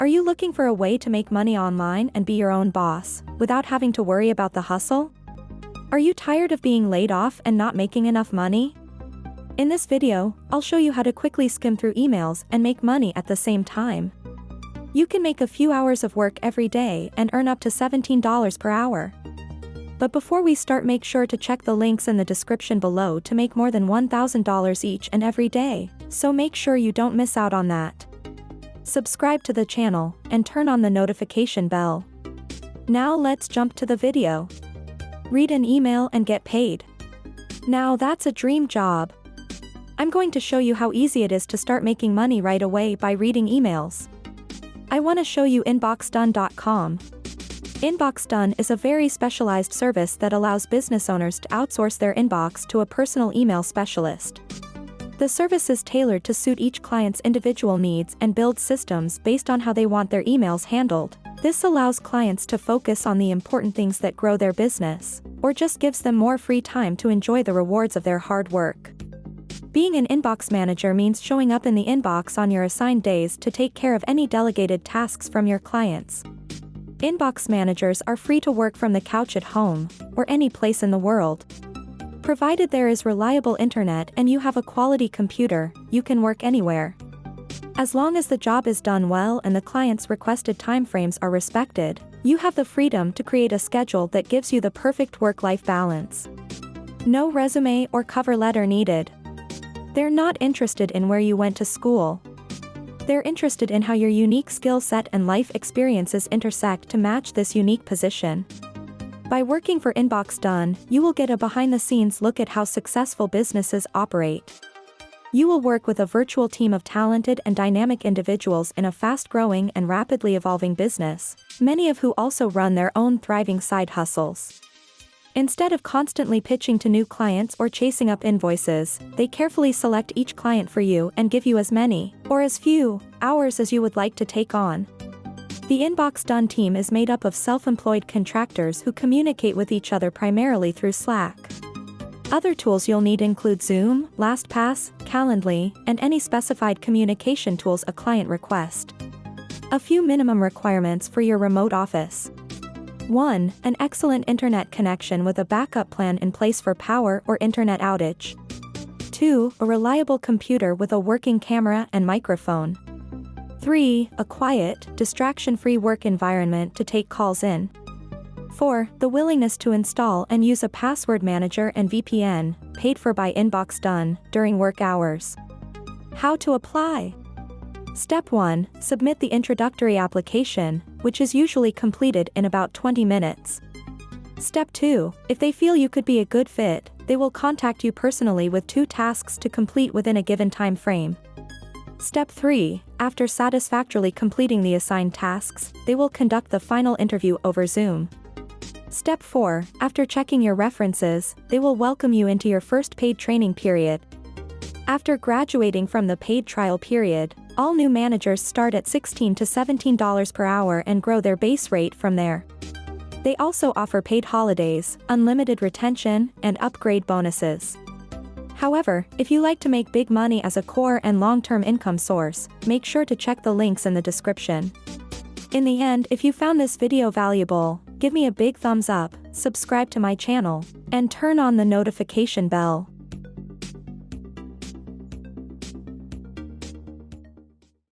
Are you looking for a way to make money online and be your own boss, without having to worry about the hustle? Are you tired of being laid off and not making enough money? In this video, I'll show you how to quickly skim through emails and make money at the same time. You can make a few hours of work every day and earn up to $17 per hour. But before we start, make sure to check the links in the description below to make more than $1,000 each and every day, so make sure you don't miss out on that. Subscribe to the channel, and turn on the notification bell. Now let's jump to the video. Read an email and get paid. Now that's a dream job. I'm going to show you how easy it is to start making money right away by reading emails. I want to show you inboxdone.com. Inboxdone is a very specialized service that allows business owners to outsource their inbox to a personal email specialist. The service is tailored to suit each client's individual needs and builds systems based on how they want their emails handled. This allows clients to focus on the important things that grow their business, or just gives them more free time to enjoy the rewards of their hard work. Being an inbox manager means showing up in the inbox on your assigned days to take care of any delegated tasks from your clients. Inbox managers are free to work from the couch at home, or any place in the world. Provided there is reliable internet and you have a quality computer, you can work anywhere. As long as the job is done well and the client's requested timeframes are respected, you have the freedom to create a schedule that gives you the perfect work-life balance. No resume or cover letter needed. They're not interested in where you went to school. They're interested in how your unique skill set and life experiences intersect to match this unique position. By working for Inboxdone, you will get a behind-the-scenes look at how successful businesses operate. You will work with a virtual team of talented and dynamic individuals in a fast-growing and rapidly evolving business, many of who also run their own thriving side hustles. Instead of constantly pitching to new clients or chasing up invoices, they carefully select each client for you and give you as many, or as few, hours as you would like to take on. The Inboxdone team is made up of self-employed contractors who communicate with each other primarily through Slack. Other tools you'll need include Zoom, LastPass, Calendly, and any specified communication tools a client requests. A few minimum requirements for your remote office. 1. An excellent internet connection with a backup plan in place for power or internet outage. 2. A reliable computer with a working camera and microphone. 3. A quiet, distraction-free work environment to take calls in. 4. The willingness to install and use a password manager and VPN, paid for by Inboxdone, during work hours. How to apply? Step 1. Submit the introductory application, which is usually completed in about 20 minutes. Step 2. If they feel you could be a good fit, they will contact you personally with 2 tasks to complete within a given time frame. Step 3. After satisfactorily completing the assigned tasks, they will conduct the final interview over Zoom. Step 4. After checking your references, they will welcome you into your first paid training period. After graduating from the paid trial period, all new managers start at $16 to $17 per hour and grow their base rate from there. They also offer paid holidays, unlimited retention, and upgrade bonuses. However, if you like to make big money as a core and long-term income source, make sure to check the links in the description. In the end, if you found this video valuable, give me a big thumbs up, subscribe to my channel, and turn on the notification bell.